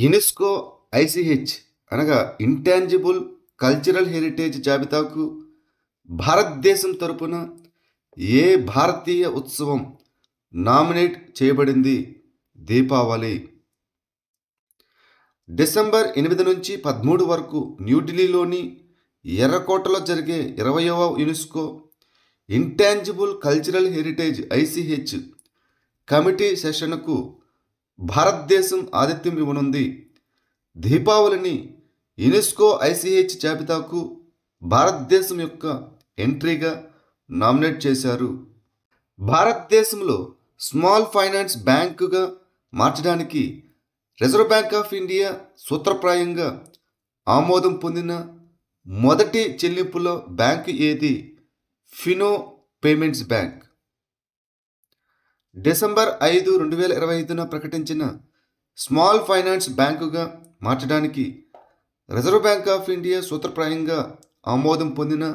UNESCO ICH అనగా intangible cultural heritage జాబితాకు భారతదేశం తరపున ఏ భారతీయ ఉత్సవం నామినేట్ చేయబడింది? దీపావళి. డిసెంబర్ 8 నుంచి 13 వరకు న్యూఢిల్లీలోని ఎర్రకోటలో జరిగే 20వ UNESCO intangible cultural heritage ICH committee సెషన్కు భారతదేశం ఆతిథ్యం ఇవ్వనుంది. దీపావళిని యునెస్కో ఐసిహెచ్ జాబితాకు భారతదేశం యొక్క ఎంట్రీగా నామినేట్ చేశారు. భారతదేశంలో స్మాల్ ఫైనాన్స్ బ్యాంకుగా మార్చడానికి రిజర్వ్ బ్యాంక్ ఆఫ్ ఇండియా సూత్రప్రాయంగా ఆమోదం పొందిన మొదటి చెల్లింపుల బ్యాంకు ఏది? Fino payments bank. డిసెంబర్ 5, 2025న ప్రకటించిన స్మాల్ ఫైనాన్స్ బ్యాంకుగా మార్చడానికి రిజర్వ్ బ్యాంక్ ఆఫ్ ఇండియా సూత్రప్రాయంగా ఆమోదం పొందిన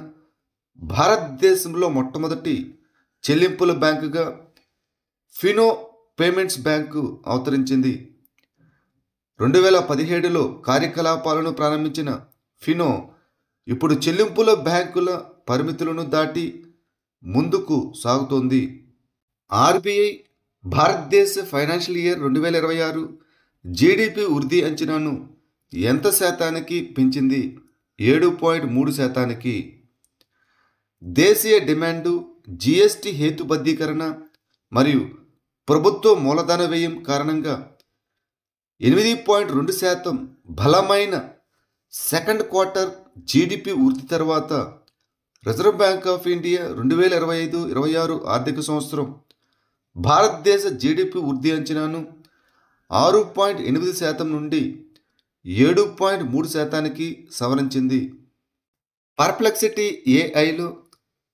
భారతదేశంలో మొట్టమొదటి చెల్లింపుల బ్యాంకుగా ఫినో పేమెంట్స్ బ్యాంకు అవతరించింది. 2017లో కార్యకలాపాలను ప్రారంభించిన ఫినో ఇప్పుడు చెల్లింపుల బ్యాంకుల పరిమితులను దాటి ముందుకు సాగుతోంది. ఆర్బీఐ భారతదేశ ఫైనాన్షియల్ ఇయర్ 2026 జీడిపి వృద్ధి అంచనాను ఎంత శాతానికి పెంచింది? 7.3%. దేశీయ డిమాండు, జిఎస్టి హేతుబద్ధీకరణ మరియు ప్రభుత్వ మూలధన వ్యయం కారణంగా 8.2% బలమైన సెకండ్ క్వార్టర్ జీడిపి వృద్ధి తర్వాత రిజర్వ్ బ్యాంక్ ఆఫ్ ఇండియా 2025-26 ఆర్థిక సంవత్సరం భారతదేశ జీడిపి వృద్ధి అంచనాను 6.8% నుండి 7.3%కి సవరించింది. పర్ప్లెక్సిటీ ఏఐలో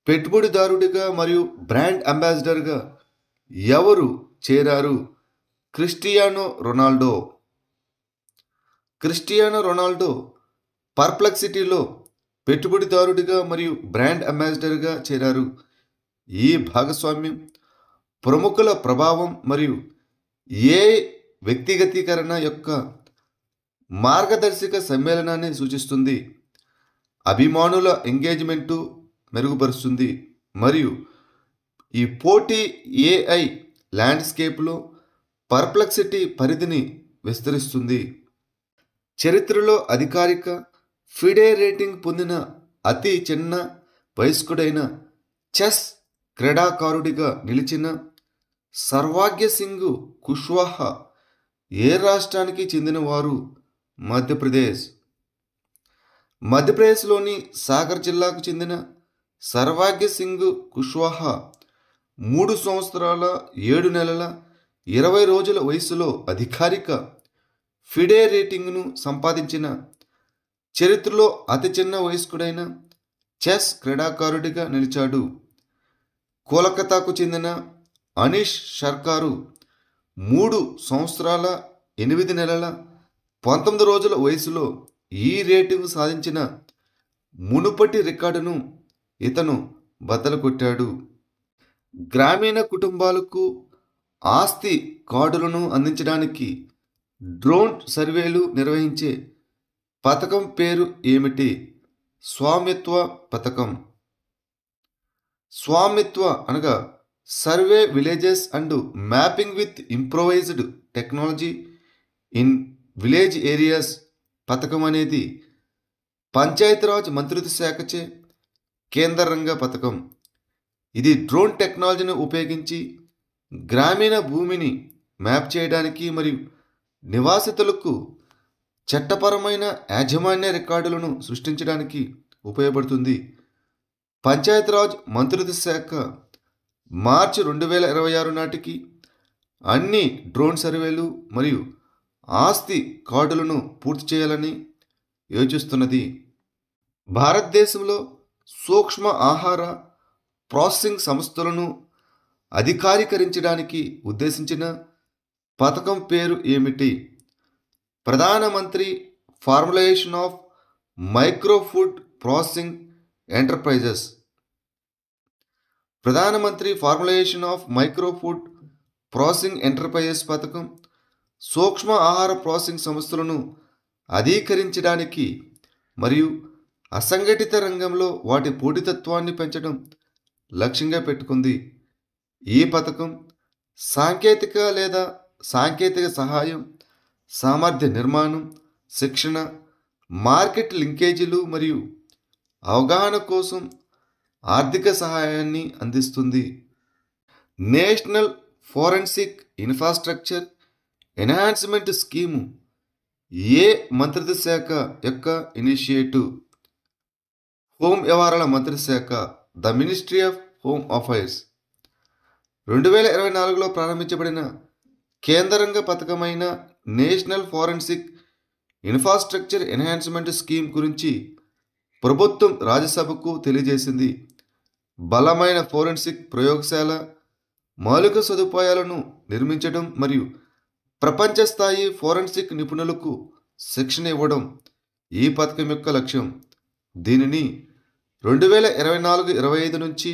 పెట్టుబడిదారుడిగా మరియు బ్రాండ్ అంబాసిడర్గా ఎవరు చేరారు? Cristiano Ronaldo. క్రిస్టియానో రొనాల్డో పర్ప్లెక్సిటీలో పెట్టుబడిదారుడిగా మరియు బ్రాండ్ అంబాసిడర్గా చేరారు. ఈ భాగస్వామ్యం ప్రముఖుల ప్రభావం మరియు ఏఐ వ్యక్తిగతీకరణ యొక్క మార్గదర్శక సమ్మేళనాన్ని సూచిస్తుంది. అభిమానుల ఎంగేజ్మెంటు మెరుగుపరుస్తుంది మరియు ఈ పోటీ ఏఐ ల్యాండ్స్కేప్లో పర్ప్లెక్సిటీ పరిధిని విస్తరిస్తుంది. చరిత్రలో అధికారిక ఫిడే రేటింగ్ పొందిన అతి చిన్న వయస్కుడైన చెస్ క్రీడాకారుడిగా నిలిచిన సర్వాగ్య సింగ్ కుష్వాహా ఏ రాష్ట్రానికి చెందినవారు? మధ్యప్రదేశ్. మధ్యప్రదేశ్లోని సాగర్ జిల్లాకు చెందిన సర్వాగ్య సింగ్ కుష్వాహా 3 సంవత్సరాల 7 నెలల 20 రోజుల వయసులో అధికారిక ఫిడే రేటింగ్ను సంపాదించిన చరిత్రలో అతి చిన్న వయస్కుడైన చెస్ క్రీడాకారుడిగా నిలిచాడు. కోలకతాకు చెందిన అనీష్ సర్కారు 3 సంవత్సరాల 8 నెలల 19 రోజుల వయసులో ఈ రేటింగ్ సాధించిన మునుపటి రికార్డును ఇతను బద్దలు కొట్టాడు. గ్రామీణ కుటుంబాలకు ఆస్తి కార్డులను అందించడానికి డ్రోన్ సర్వేలు నిర్వహించే పథకం పేరు ఏమిటి? స్వామిత్వ పథకం. స్వామిత్వ అనగా survey villages and mapping with improvised technology in village areas పథకం అనేది పంచాయతీరాజ్ మంత్రిత్వ శాఖచే కేంద్ర రంగ పథకం. ఇది డ్రోన్ టెక్నాలజీని ఉపయోగించి గ్రామీణ భూమిని మ్యాప్ చేయడానికి మరియు నివాసితులకు చట్టపరమైన యాజమాన్య రికార్డులను సృష్టించడానికి ఉపయోగపడుతుంది. పంచాయతీరాజ్ మంత్రిత్వ శాఖ మార్చి 2026 నాటికి అన్ని డ్రోన్ సర్వేలు మరియు ఆస్తి కార్డులను పూర్తి చేయాలని యోచిస్తున్నది. భారతదేశంలో సూక్ష్మ ఆహార ప్రాసెసింగ్ సంస్థలను అధికారీకరించడానికి ఉద్దేశించిన పథకం పేరు ఏమిటి? ప్రధానమంత్రి formulation of micro food processing enterprises. ప్రధానమంత్రి formulation of micro food processing enterprises పథకం సూక్ష్మ ఆహార ప్రాసెసింగ్ సంస్థలను అధీకరించడానికి మరియు అసంఘటిత రంగంలో వాటి పోటీతత్వాన్ని పెంచడం లక్ష్యంగా పెట్టుకుంది. ఈ పథకం సాంకేతిక లేదా సాంకేతిక సహాయం, సామర్థ్య నిర్మాణం, శిక్షణ, మార్కెట్ లింకేజీలు మరియు అవగాహన కోసం ఆర్థిక సహాయాన్ని అందిస్తుంది. National forensic infrastructure enhancement scheme ఏ మంత్రిత్వ శాఖ యొక్క ఇనిషియేటివ్? హోం వ్యవహారాల మంత్రిత్వ శాఖ, the ministry of home affairs. 2024లో ప్రారంభించబడిన కేంద్రంగ పథకమైన national forensic infrastructure enhancement scheme గురించి ప్రభుత్వం రాజ్యసభకు తెలియజేసింది. బలమైన ఫోరెన్సిక్ ప్రయోగశాల, మౌలిక సదుపాయాలను నిర్మించడం మరియు ప్రపంచ స్థాయి ఫోరెన్సిక్ నిపుణులకు శిక్షణ ఇవ్వడం ఈ పథకం యొక్క లక్ష్యం. దీనిని 2024-25 నుంచి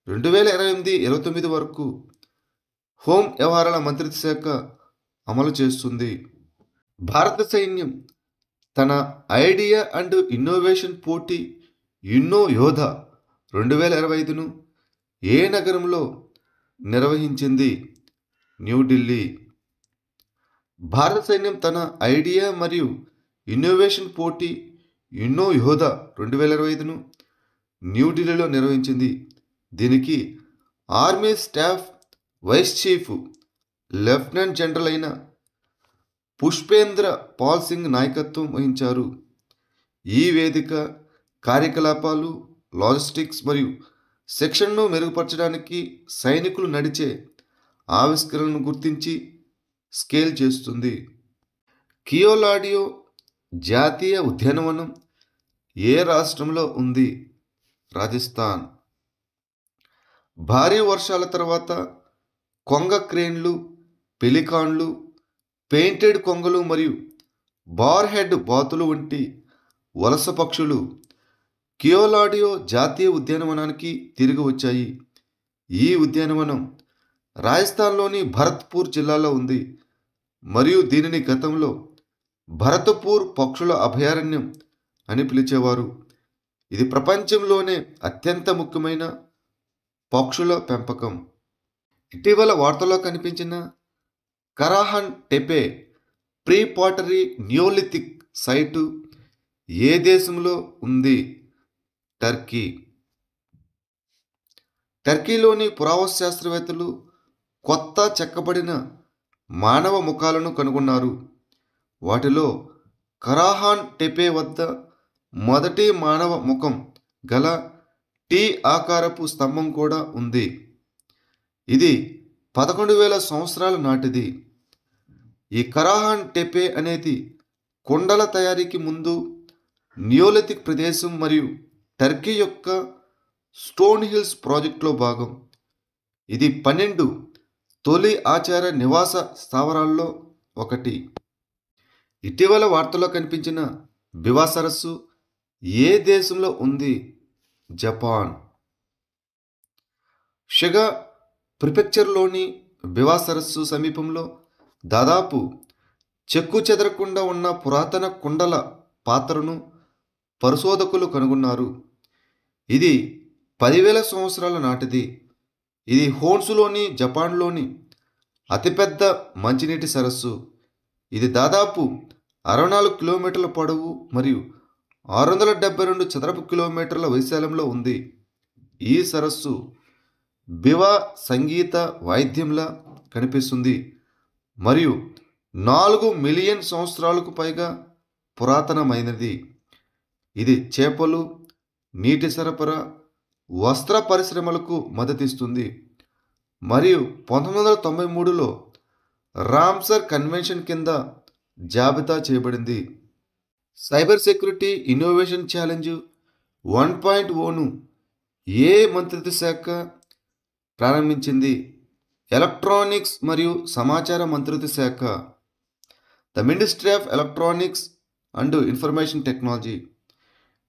2028-29 వరకు హోం వ్యవహారాల మంత్రిత్వ శాఖ అమలు చేస్తుంది. భారత సైన్యం తన ఐడియా అండ్ ఇన్నోవేషన్ పోటీ ఇన్నో యోధ 2025ను ఏ నగరంలో నిర్వహించింది? న్యూఢిల్లీ. భారత సైన్యం తన ఐడియా మరియు ఇన్నోవేషన్ పోటీ ఇన్నో యోధ 2025ను న్యూఢిల్లీలో నిర్వహించింది. దీనికి army staff vice chief lieutenant general అయిన పుష్పేంద్ర పాల్ సింగ్ నాయకత్వం వహించారు. ఈ వేదిక కార్యకలాపాలు, లాజిస్టిక్స్ మరియు శిక్షణను మెరుగుపరచడానికి సైనికులు నడిచే ఆవిష్కరణను గుర్తించి స్కేల్ చేస్తుంది. కియోలాడియో జాతీయ ఉద్యానవనం ఏ రాష్ట్రంలో ఉంది? రాజస్థాన్. భారీ వర్షాల తర్వాత కొంగ క్రేన్లు, పెలికాన్లు, పెయింటెడ్ కొంగలు మరియు బార్ హెడ్ బాతులు వంటి వలస పక్షులు కియోలాడియో జాతీయ ఉద్యానవనానికి తిరిగి వచ్చాయి. ఈ ఉద్యానవనం రాజస్థాన్లోని భరత్పూర్ జిల్లాలో ఉంది మరియు దీనిని గతంలో భరతపూర్ పక్షుల అభయారణ్యం అని పిలిచేవారు. ఇది ప్రపంచంలోనే అత్యంత ముఖ్యమైన పక్షుల పెంపకం. ఇటీవల వార్తల్లో కనిపించిన కరాహన్ టెపే ప్రీ పాటరీ నియోలిథిక్ సైటు ఏ దేశంలో ఉంది? టర్కీ. టర్కీలోని పురావస్తు శాస్త్రవేత్తలు కొత్త చెక్కబడిన మానవ ముఖాలను కనుగొన్నారు. వాటిలో కరాహాన్ టెపే వద్ద మొదటి మానవ ముఖం గల టీ ఆకారపు స్తంభం కూడా ఉంది. ఇది 11,000 సంవత్సరాల నాటిది. ఈ కరాహాన్ టెపే అనేది కుండల తయారీకి ముందు నియోలిథిక్ ప్రదేశం మరియు టర్కీ యొక్క స్టోన్ హిల్స్ ప్రాజెక్టులో భాగం. ఇది 12 తొలి ఆచార నివాస స్థావరాల్లో ఒకటి. ఇటీవల వార్తల్లో కనిపించిన బివా సరస్సు ఏ దేశంలో ఉంది? జపాన్. షిగా ప్రిఫెక్చర్లోని బివా సరస్సు సమీపంలో దాదాపు చెక్కు చెదరకుండా ఉన్న పురాతన కుండల పాత్రను పరిశోధకులు కనుగొన్నారు. ఇది 10,000 సంవత్సరాల నాటిది. ఇది హోన్సులోని జపాన్లోని అతిపెద్ద మంచినీటి సరస్సు. ఇది దాదాపు 64 కిలోమీటర్ల పొడవు మరియు 672 చదరపు కిలోమీటర్ల వైశాల్యంలో ఉంది. ఈ సరస్సు బివా సంగీత వాయిద్యంలా కనిపిస్తుంది మరియు 4 మిలియన్ సంవత్సరాలకు పైగా పురాతనమైనది. ఇది చేపలు, నీటి సరఫరా, వస్త్ర పరిశ్రమలకు మద్దతిస్తుంది మరియు 1993లో రామ్సర్ కన్వెన్షన్ కింద జాబితా చేయబడింది. సైబర్ సెక్యూరిటీ ఇన్నోవేషన్ ఛాలెంజ్ 1.0ను ఏ మంత్రిత్వ శాఖ ప్రారంభించింది? ఎలక్ట్రానిక్స్ మరియు సమాచార మంత్రిత్వ శాఖ, the ministry of electronics and information technology.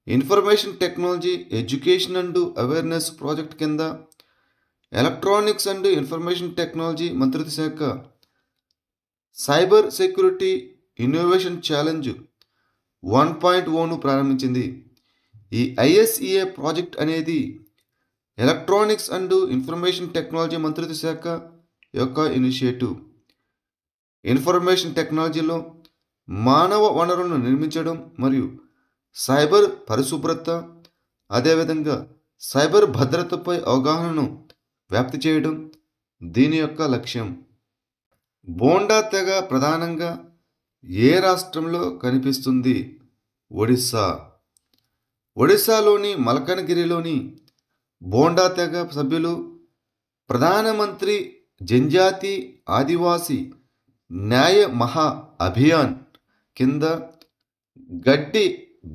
Information technology education and awareness project కింద ఎలక్ట్రానిక్స్ అండ్ ఇన్ఫర్మేషన్ టెక్నాలజీ మంత్రిత్వ శాఖ సైబర్ సెక్యూరిటీ ఇన్నోవేషన్ ఛాలెంజ్ 1.0ను ప్రారంభించింది. ఈ ఐఎస్ఈఏ ప్రాజెక్ట్ అనేది ఎలక్ట్రానిక్స్ అండ్ ఇన్ఫర్మేషన్ టెక్నాలజీ మంత్రిత్వ శాఖ యొక్క ఇనిషియేటివ్. ఇన్ఫర్మేషన్ టెక్నాలజీలో మానవ వనరులను నిర్మించడం మరియు సైబర్ పరిశుభ్రత, అదేవిధంగా సైబర్ భద్రతపై అవగాహనను వ్యాప్తి చేయడం దీని యొక్క లక్ష్యం. బోండా తెగ ప్రధానంగా ఏ రాష్ట్రంలో కనిపిస్తుంది? ఒడిస్సా. ఒడిస్సాలోని మల్కనగిరిలోని బోండా తెగ సభ్యులు ప్రధానమంత్రి జనజాతి ఆదివాసీ న్యాయ మహా అభియాన్ కింద గడ్డి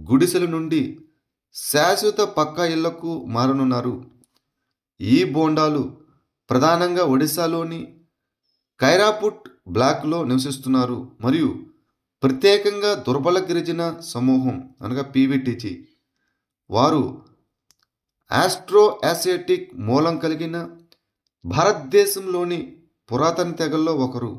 గుడిసెల నుండి శాశ్వత పక్కా ఇళ్లకు మారనున్నారు. ఈ బోండాలు ప్రధానంగా ఒడిశాలోని కైరాపుట్ బ్లాక్లో నివసిస్తున్నారు మరియు ప్రత్యేకంగా దుర్బల గిరిజన సమూహం అనగా పీవీటీజీ. వారు ఆస్ట్రో ఆసియాటిక్ మూలం కలిగిన భారతదేశంలోని పురాతన తెగల్లో ఒకరు.